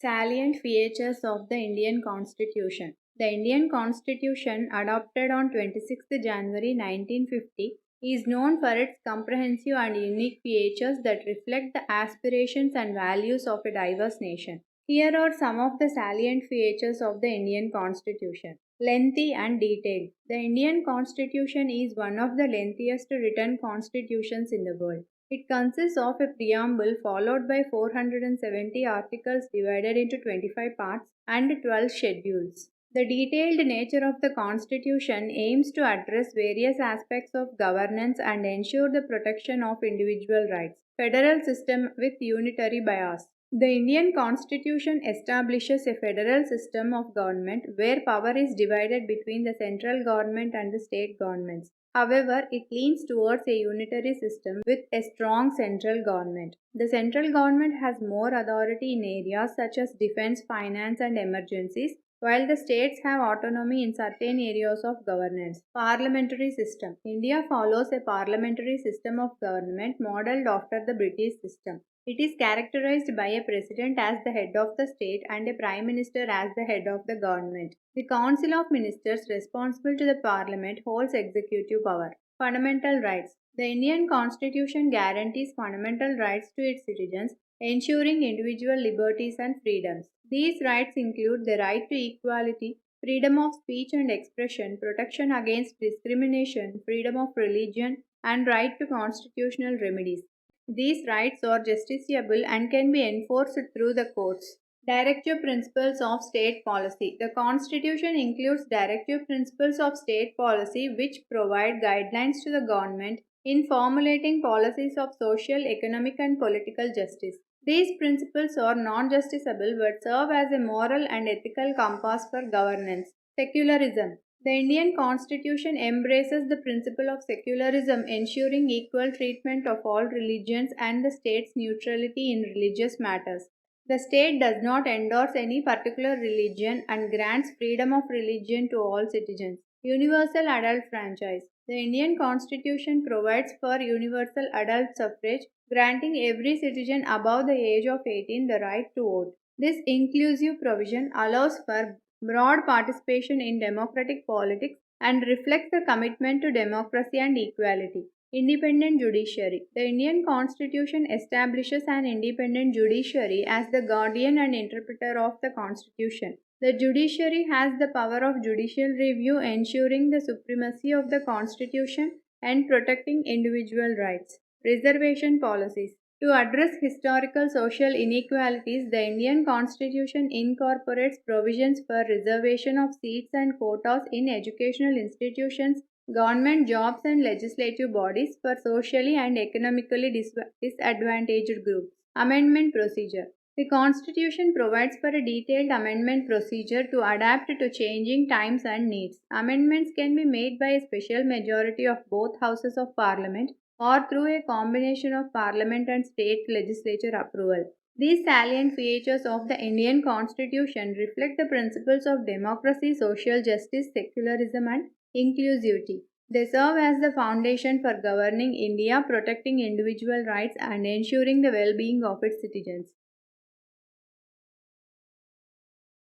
Salient features of the Indian Constitution. The Indian Constitution, adopted on 26th January 1950, is known for its comprehensive and unique features that reflect the aspirations and values of a diverse nation. Here are some of the salient features of the Indian Constitution. Lengthy and detailed. The Indian Constitution is one of the lengthiest written constitutions in the world. It consists of a preamble followed by 470 articles divided into 25 parts and 12 schedules. The detailed nature of the Constitution aims to address various aspects of governance and ensure the protection of individual rights. Federal system with unitary bias. The Indian Constitution establishes a federal system of government where power is divided between the central government and the state governments. However, it leans towards a unitary system with a strong central government. The central government has more authority in areas such as defense, finance, and emergencies, while the states have autonomy in certain areas of governance. Parliamentary system. India follows a parliamentary system of government modeled after the British system. It is characterized by a president as the head of the state and a prime minister as the head of the government. The Council of Ministers responsible to the Parliament holds executive power. Fundamental rights. The Indian Constitution guarantees fundamental rights to its citizens, ensuring individual liberties and freedoms. These rights include the right to equality, freedom of speech and expression, protection against discrimination, freedom of religion, and right to constitutional remedies. These rights are justiciable and can be enforced through the courts. Directive principles of state policy. The Constitution includes directive principles of state policy which provide guidelines to the government in formulating policies of social, economic, and political justice. These principles are non justiciable but serve as a moral and ethical compass for governance. Secularism. The Indian Constitution embraces the principle of secularism, ensuring equal treatment of all religions and the state's neutrality in religious matters. The state does not endorse any particular religion and grants freedom of religion to all citizens. Universal adult franchise. The Indian Constitution provides for universal adult suffrage, granting every citizen above the age of 18 the right to vote. This inclusive provision allows for broad participation in democratic politics and reflects the commitment to democracy and equality. Independent judiciary. The Indian Constitution establishes an independent judiciary as the guardian and interpreter of the Constitution. The judiciary has the power of judicial review, ensuring the supremacy of the Constitution and protecting individual rights. Reservation policies. To address historical social inequalities, the Indian Constitution incorporates provisions for reservation of seats and quotas in educational institutions, government jobs, and legislative bodies for socially and economically disadvantaged groups. Amendment procedure. The Constitution provides for a detailed amendment procedure to adapt to changing times and needs. Amendments can be made by a special majority of both houses of Parliament or through a combination of Parliament and state legislature approval. These salient features of the Indian Constitution reflect the principles of democracy, social justice, secularism, and inclusivity. They serve as the foundation for governing India, protecting individual rights, and ensuring the well being of its citizens.